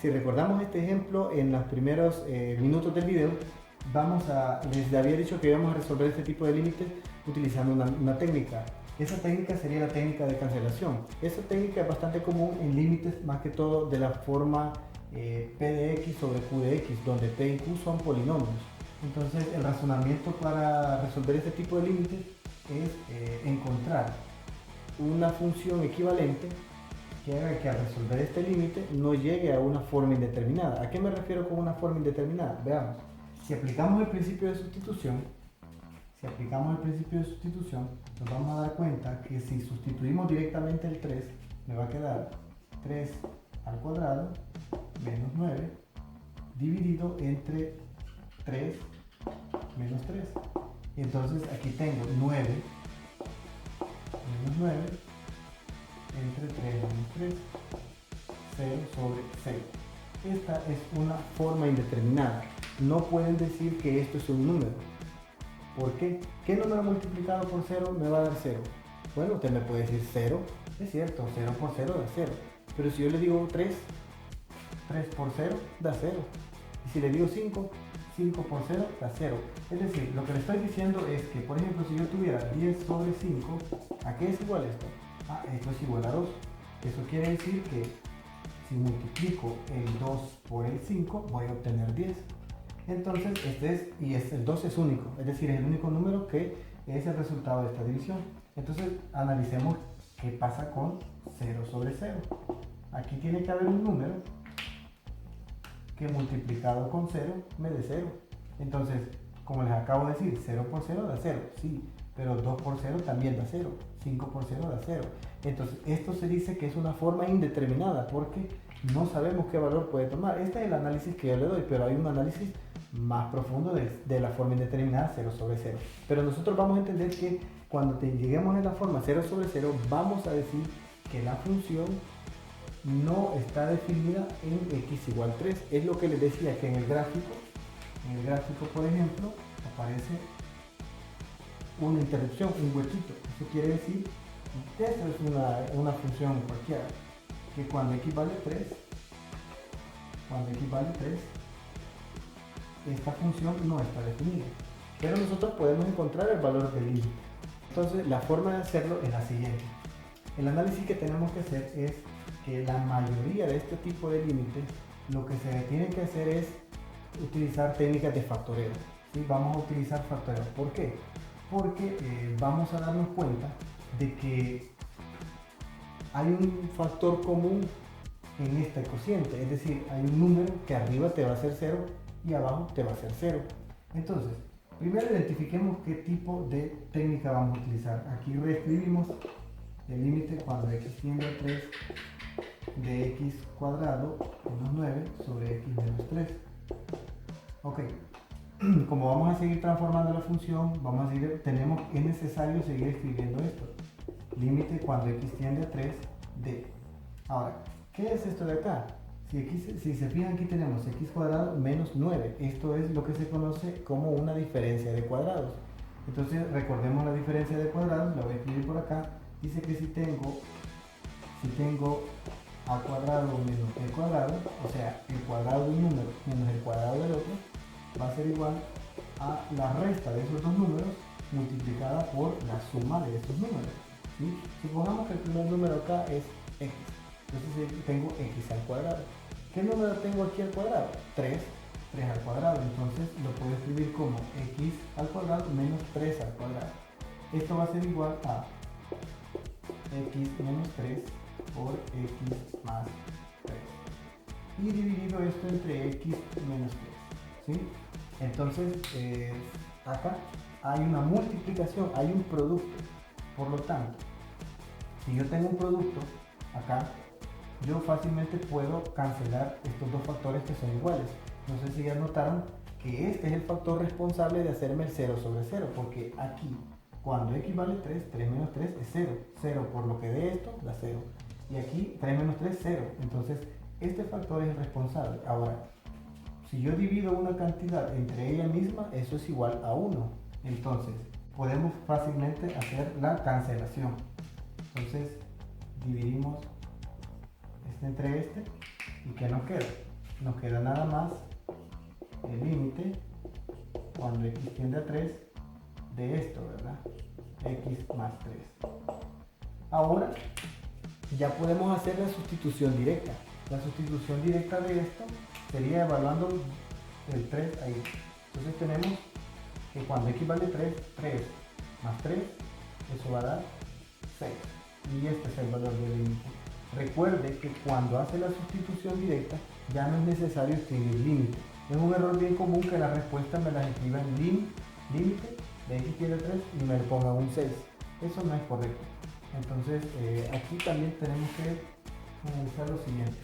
Si recordamos este ejemplo en los primeros minutos del video, les había dicho que íbamos a resolver este tipo de límites utilizando una técnica. Esa técnica sería la técnica de cancelación. Esa técnica es bastante común en límites, más que todo de la forma P de x sobre Q de x, donde P y Q son polinomios. Entonces el razonamiento para resolver este tipo de límites es encontrar una función equivalente que haga que al resolver este límite no llegue a una forma indeterminada. ¿A qué me refiero con una forma indeterminada? Veamos. Si aplicamos el principio de sustitución, nos vamos a dar cuenta que si sustituimos directamente el 3, me va a quedar 3 al cuadrado menos 9 dividido entre 3 menos 3. Y entonces aquí tengo 9 menos 9 entre 3 menos 3, 0 sobre 0. Esta es una forma indeterminada. No pueden decir que esto es un número. ¿Por qué? ¿Qué número multiplicado por 0 me va a dar 0? Bueno, usted me puede decir 0. Es cierto, 0 por 0 da 0. Pero si yo le digo 3, 3 por 0 da 0. Y si le digo 5, 5 por 0 da 0. Es decir, lo que le estoy diciendo es que, por ejemplo, si yo tuviera 10 sobre 5, ¿a qué es igual esto? Esto es igual a 2. Eso quiere decir que si multiplico el 2 por el 5, voy a obtener 10. Entonces, el 2 es único, es decir, es el único número que es el resultado de esta división. Entonces, analicemos qué pasa con 0 sobre 0. Aquí tiene que haber un número que multiplicado con 0 me dé 0. Entonces, como les acabo de decir, 0 por 0 da 0, sí, pero 2 por 0 también da 0, 5 por 0 da 0. Entonces, esto se dice que es una forma indeterminada porque no sabemos qué valor puede tomar. Este es el análisis que yo le doy, pero hay un análisis más profundo de la forma indeterminada 0 sobre 0. Pero nosotros vamos a entender que cuando lleguemos a la forma 0 sobre 0, vamos a decir que la función no está definida en x igual 3. Es lo que les decía que en el gráfico, por ejemplo, aparece una interrupción, un huequito. Eso quiere decir que esto es una función cualquiera, que cuando x vale 3, esta función no está definida. Pero nosotros podemos encontrar el valor del límite. Entonces, la forma de hacerlo es la siguiente. El análisis que tenemos que hacer es que la mayoría de este tipo de límites, lo que se tiene que hacer es utilizar técnicas de factoreo. ¿Sí? Vamos a utilizar factoreo. ¿Por qué? Porque vamos a darnos cuenta de que hay un factor común en este cociente, es decir, hay un número que arriba te va a ser 0 y abajo te va a ser 0. Entonces, primero identifiquemos qué tipo de técnica vamos a utilizar. Aquí reescribimos el límite cuando x tiende a 3 de x cuadrado menos 9 sobre x menos 3. Ok, como vamos a seguir transformando la función, es necesario seguir escribiendo esto. Límite cuando x tiende a 3 de. Ahora, ¿qué es esto de acá? Si se fijan, aquí tenemos x cuadrado menos 9. Esto es lo que se conoce como una diferencia de cuadrados. Entonces, recordemos la diferencia de cuadrados, la voy a escribir por acá. Dice que si tengo a cuadrado menos b cuadrado, o sea, el cuadrado de un número menos el cuadrado del otro, va a ser igual a la resta de esos dos números multiplicada por la suma de estos números. ¿Sí? Supongamos que el primer número acá es x. Entonces tengo x al cuadrado. ¿Qué número tengo aquí al cuadrado? 3 al cuadrado. Entonces lo puedo escribir como x al cuadrado menos 3 al cuadrado. Esto va a ser igual a x menos 3 por x más 3. Y dividido esto entre x menos 3. ¿Sí? Entonces, acá hay una multiplicación, hay un producto. Por lo tanto, si yo tengo un producto acá, yo fácilmente puedo cancelar estos dos factores que son iguales. No sé si ya notaron que este es el factor responsable de hacerme el 0 sobre 0, porque aquí, cuando x vale 3, 3 menos 3 es 0. 0 por lo que dé esto, da 0. Y aquí 3 menos 3, 0. Entonces, este factor es el responsable. Ahora, si yo divido una cantidad entre ella misma, eso es igual a 1. Entonces, podemos fácilmente hacer la cancelación. Entonces, dividimos este entre este, ¿y qué nos queda? nos queda nada más el límite cuando x tiende a 3 de esto, ¿verdad? X más 3. Ahora ya podemos hacer la sustitución directa. La sustitución directa de esto sería evaluando el 3 ahí. Entonces tenemos que cuando x vale 3, 3 más 3, eso va a dar 6. Y este es el valor del límite. Recuerde que cuando hace la sustitución directa ya no es necesario escribir límite. Es un error bien común que la respuesta me la escriba en límite de x tiende a 3 y me le ponga un 6. Eso no es correcto. Entonces aquí también tenemos que analizar lo siguiente.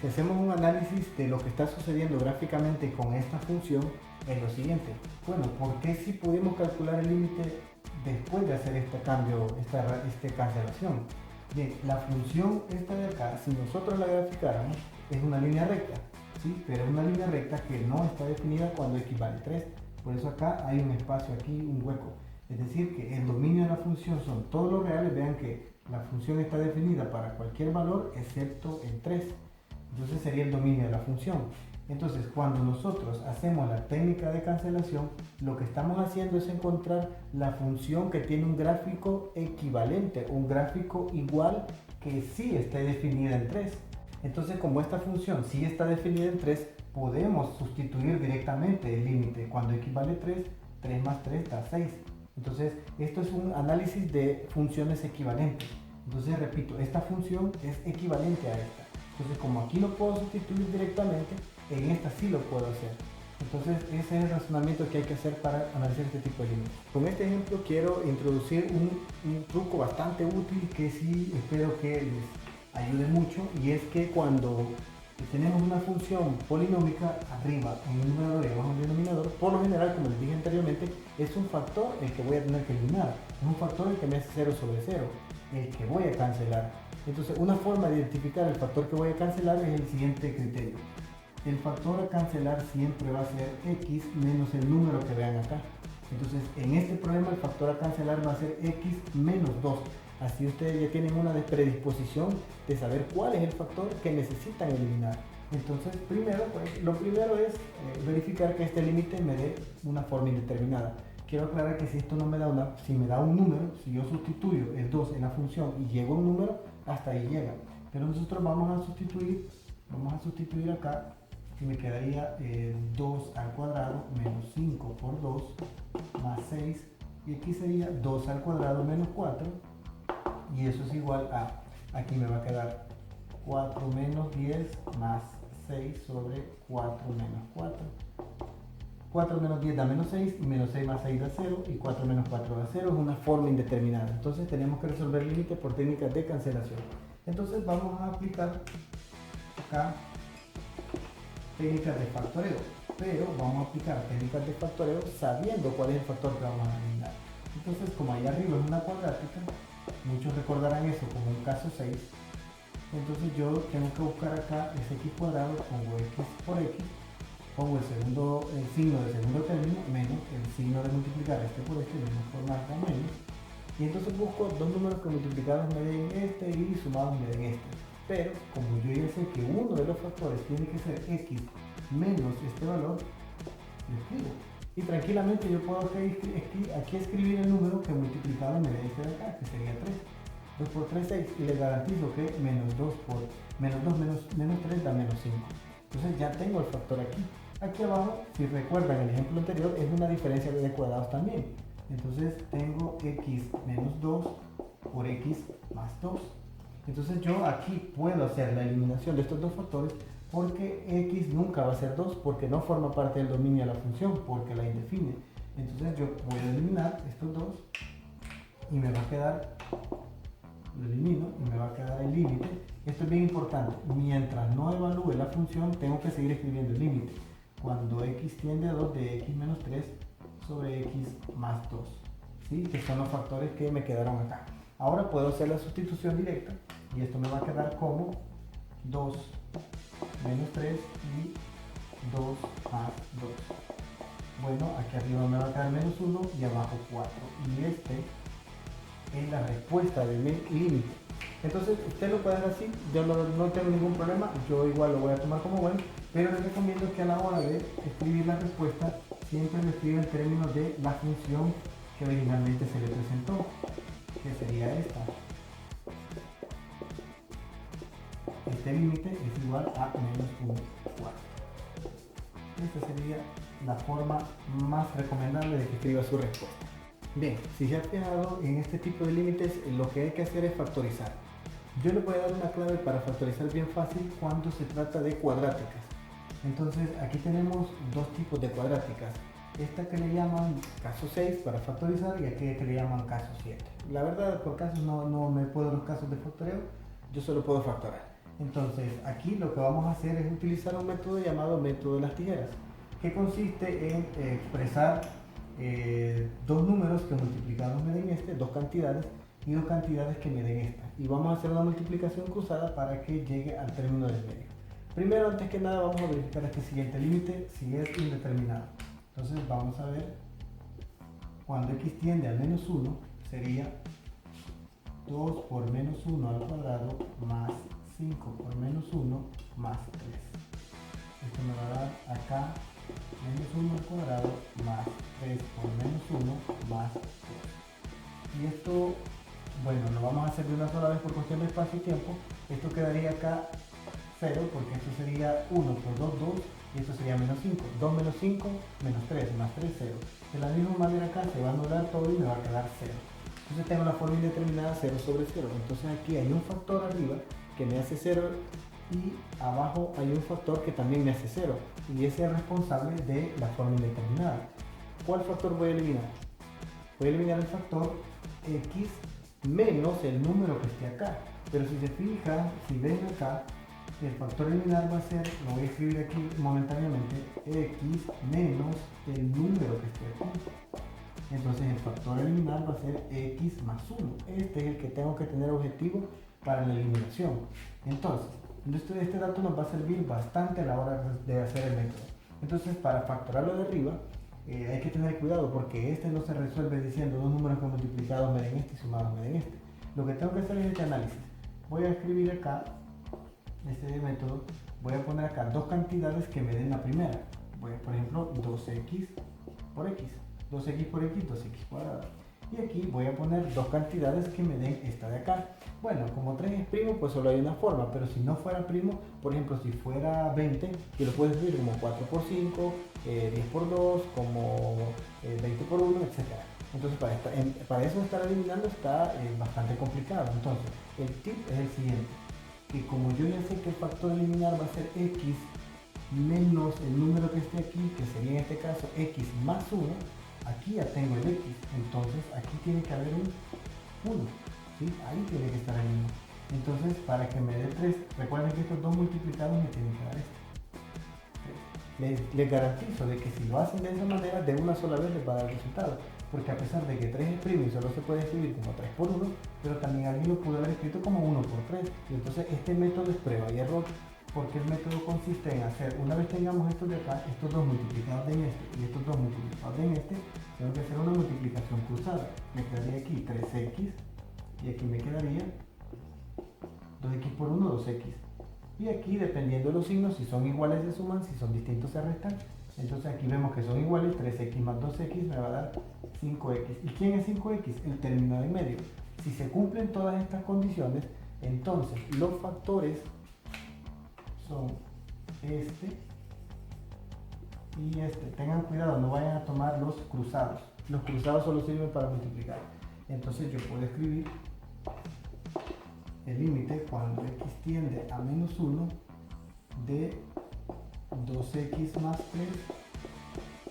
Si hacemos un análisis de lo que está sucediendo gráficamente con esta función, es lo siguiente. Bueno, ¿por qué si pudimos calcular el límite después de hacer este cambio, esta cancelación? Bien, la función esta de acá, si nosotros la graficáramos, es una línea recta, ¿sí? Pero es una línea recta que no está definida cuando x vale 3. Por eso acá hay un espacio aquí, un hueco. Es decir, que el dominio de la función son todos los reales. Vean que la función está definida para cualquier valor excepto el 3. Entonces sería el dominio de la función. Entonces, cuando nosotros hacemos la técnica de cancelación, lo que estamos haciendo es encontrar la función que tiene un gráfico equivalente, un gráfico igual que sí esté definida en 3. Entonces, como esta función sí está definida en 3, podemos sustituir directamente el límite. Cuando x vale 3, 3 más 3 da 6. Entonces, esto es un análisis de funciones equivalentes. Entonces, repito, esta función es equivalente a esta. Entonces, como aquí lo puedo sustituir directamente, en esta sí lo puedo hacer. Entonces, ese es el razonamiento que hay que hacer para analizar este tipo de límites. Con este ejemplo quiero introducir un truco bastante útil que sí espero que les ayude mucho, y es que cuando tenemos una función polinómica arriba en el numerador y abajo en el denominador, por lo general, como les dije anteriormente, es un factor el que voy a tener que eliminar, es un factor el que me hace 0 sobre 0, el que voy a cancelar. Entonces, una forma de identificar el factor que voy a cancelar es el siguiente criterio. El factor a cancelar siempre va a ser x menos el número que vean acá. Entonces, en este problema el factor a cancelar va a ser x menos 2. Así ustedes ya tienen una predisposición de saber cuál es el factor que necesitan eliminar. Entonces, lo primero es verificar que este límite me dé una forma indeterminada. Quiero aclarar que si esto no me da si me da un número, si yo sustituyo el 2 en la función y llego a un número, hasta ahí llega. Pero nosotros vamos a sustituir acá, y me quedaría 2 al cuadrado menos 5 por 2 más 6, y aquí sería 2 al cuadrado menos 4, y eso es igual a, aquí me va a quedar 4 menos 10 más 6 sobre 4 menos 4. 4 menos 10 da menos 6, y menos 6 más 6 da 0, y 4 menos 4 da 0, es una forma indeterminada. Entonces tenemos que resolver el límite por técnicas de cancelación. Entonces vamos a aplicar acá técnicas de factoreo, pero vamos a aplicar técnicas de factoreo sabiendo cuál es el factor que vamos a eliminar. Entonces, como ahí arriba es una cuadrática, muchos recordarán eso como un caso 6, entonces yo tengo que buscar acá ese x cuadrado, pongo x por x, pongo el signo del segundo término menos el signo de multiplicar este por este, menos por más o menos, y entonces busco dos números que multiplicados me den este y sumados me den este. Pero como yo ya sé que uno de los factores tiene que ser x menos este valor, lo escribo. Y tranquilamente yo puedo aquí escribir el número que multiplicado me dé este de acá, que sería 3. 2 por 3, 6, y le garantizo que menos 2 por menos 2 menos 3 da menos 5. Entonces ya tengo el factor aquí. Aquí abajo, si recuerdan el ejemplo anterior, es una diferencia de cuadrados también. Entonces tengo x menos 2 por x más 2. Entonces yo aquí puedo hacer la eliminación de estos dos factores, porque x nunca va a ser 2 porque no forma parte del dominio de la función, porque la indefine. Entonces yo voy a eliminar estos dos y me va a quedar, lo elimino y me va a quedar el límite. Esto es bien importante, mientras no evalúe la función tengo que seguir escribiendo el límite. Cuando x tiende a 2 de x menos 3 sobre x más 2, ¿sí? Que son los factores que me quedaron acá. Ahora puedo hacer la sustitución directa y esto me va a quedar como 2 menos 3 y 2 más 2. Bueno, aquí arriba me va a quedar menos 1 y abajo 4. Y este es la respuesta de mi límite. Entonces usted lo puede hacer así, yo no tengo ningún problema, yo igual lo voy a tomar como bueno, pero les recomiendo que a la hora de escribir la respuesta siempre lo escriba en términos de la función que originalmente se le presentó, que sería esta. Este límite es igual a menos 1 cuarto. Esta sería la forma más recomendable de que escriba su respuesta. Bien, si ya ha fijado en este tipo de límites, lo que hay que hacer es factorizar. Yo le voy a dar una clave para factorizar bien fácil cuando se trata de cuadráticas. Entonces aquí tenemos dos tipos de cuadráticas. Esta que le llaman caso 6 para factorizar y aquella que le llaman caso 7. La verdad, por casos no me puedo los casos de factoreo, yo solo puedo factorar. Entonces aquí lo que vamos a hacer es utilizar un método llamado método de las tijeras, que consiste en expresar dos números que multiplicados me den dos cantidades y dos cantidades que me den esta. Y vamos a hacer una multiplicación cruzada para que llegue al término del medio. Primero, antes que nada, vamos a verificar este siguiente límite si es indeterminado. Entonces vamos a ver, cuando x tiende a menos 1, sería 2 por menos 1 al cuadrado más 5 por menos 1 más 3. Esto me va a dar acá menos 1 al cuadrado más 3 por menos 1 más 2. Y esto, bueno, lo vamos a hacer de una sola vez por cuestión de espacio y tiempo. Esto quedaría acá 0, porque esto sería 1 por 2, 2, y esto sería menos 5. 2 menos 5, menos 3, más 3, 0. De la misma manera acá se va a anular todo y me va a quedar 0. Entonces tengo la forma indeterminada 0 sobre 0. Entonces aquí hay un factor arriba que me hace 0 y abajo hay un factor que también me hace 0. Y ese es responsable de la forma indeterminada. ¿Cuál factor voy a eliminar? Voy a eliminar el factor x menos el número que esté acá. Pero si se fijan, si ven acá, el factor eliminar va a ser, lo voy a escribir aquí momentáneamente, x menos el número que esté aquí. Entonces el factor eliminar va a ser x más 1. Este es el que tengo que tener objetivo para la eliminación. Entonces, este dato nos va a servir bastante a la hora de hacer el método. Entonces, para factorarlo de arriba, hay que tener cuidado porque este no se resuelve diciendo dos números que multiplicados me den este y sumados me den este. Lo que tengo que hacer es este análisis. Voy a escribir acá este método, voy a poner acá dos cantidades que me den la primera. Voy a, por ejemplo, 2x por x. 2x por x, 2x cuadrado. Y aquí voy a poner dos cantidades que me den esta de acá. Bueno, como 3 es primo, pues solo hay una forma, pero si no fuera primo, por ejemplo, si fuera 20, yo lo puedo escribir como 4 por 5, 10 por 2, como 20 por 1, etc. Entonces, para eso estar eliminando está bastante complicado. Entonces, el tip es el siguiente, que como yo ya sé que el factor eliminar va a ser x menos el número que esté aquí, que sería en este caso x más 1, aquí ya tengo el x, entonces aquí tiene que haber un 1, ¿sí? Ahí tiene que estar el 1. Entonces, para que me dé 3, recuerden que estos dos multiplicados me tienen que dar este. Les garantizo de que si lo hacen de esa manera, de una sola vez les va a dar el resultado, porque a pesar de que 3 es primo y solo se puede escribir como 3 por 1, pero también alguien lo pudo haber escrito como 1 por 3, y entonces este método es prueba y error, porque el método consiste en hacer, una vez tengamos estos de acá, estos dos multiplicados en este y estos dos multiplicados en este, tengo que hacer una multiplicación cruzada. Me quedaría aquí 3x y aquí me quedaría 2x por 1, 2x. Y aquí, dependiendo de los signos, si son iguales se suman, si son distintos se restan. Entonces aquí vemos que son iguales, 3x más 2x me va a dar 5x. ¿Y quién es 5x? El término de medio. Si se cumplen todas estas condiciones, entonces los factores son este y este. Tengan cuidado, no vayan a tomar los cruzados. Los cruzados solo sirven para multiplicar. Entonces yo puedo escribir el límite cuando x tiende a menos 1 de 2x más 3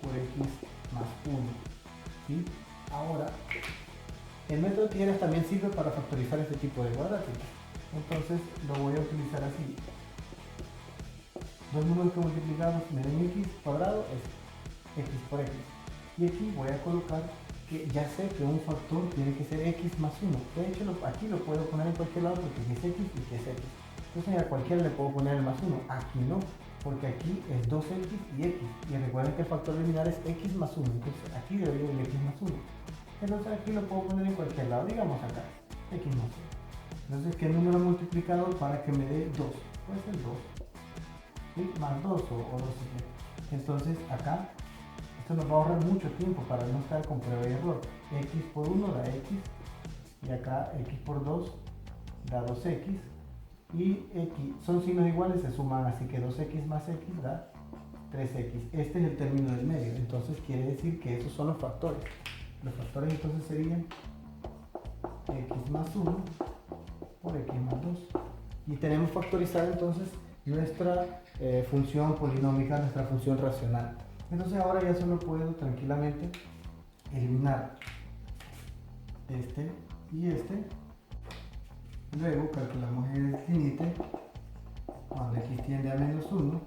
por x más 1. ¿Sí? Ahora, el método de tijeras también sirve para factorizar este tipo de cuadráticas. Entonces lo voy a utilizar así. Dos números que multiplicados me den x cuadrado es x por x. Y aquí voy a colocar que ya sé que un factor tiene que ser x más 1. De hecho, aquí lo puedo poner en cualquier lado porque aquí es x y aquí es x. Entonces a cualquiera le puedo poner el más 1. Aquí no, porque aquí es 2x y x. Y recuerden que el factor eliminar es x más 1. Entonces aquí debería ir x más 1. Entonces aquí lo puedo poner en cualquier lado. Digamos acá, x más 1. Entonces, ¿qué número multiplicador para que me dé 2? Puede ser 2, ¿sí? Más 2 o 2. Entonces, acá, esto nos va a ahorrar mucho tiempo para no estar con prueba y error. X por 1 da X, y acá X por 2 da 2X, y X son signos iguales, se suman, así que 2X más X da 3X. Este es el término del medio, entonces quiere decir que esos son los factores. Los factores entonces serían X más 1 por X más 2. Y tenemos factorizada entonces nuestra función polinómica, nuestra función racional. Entonces ahora ya solo puedo tranquilamente eliminar este y este. Luego calculamos el límite cuando x tiende a menos 1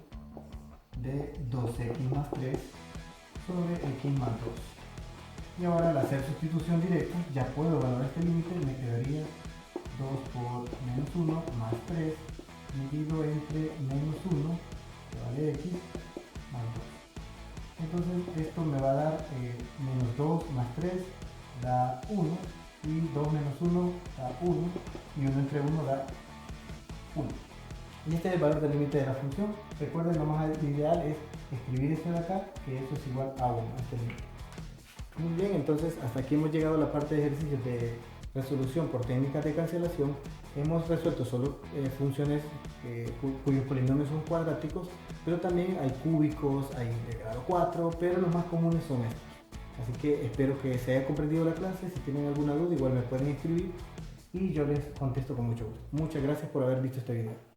de 2x más 3 sobre x más 2. Y ahora al hacer sustitución directa ya puedo evaluar este límite, me quedaría 2 por menos 1 más 3 dividido entre menos 1, que vale x, más 2. Entonces esto me va a dar menos 2 más 3 da 1, y 2 menos 1 da 1, y 1 entre 1 da 1. Y este es el valor del límite de la función. Recuerden, lo más ideal es escribir esto de acá, que eso es igual a 1, este límite. Muy bien, entonces hasta aquí hemos llegado a la parte de ejercicios de resolución por técnicas de cancelación. Hemos resuelto solo funciones cuyos polinomios son cuadráticos, pero también hay cúbicos, hay de grado 4, pero los más comunes son estos. Así que espero que se haya comprendido la clase. Si tienen alguna duda, igual me pueden escribir y yo les contesto con mucho gusto. Muchas gracias por haber visto este video.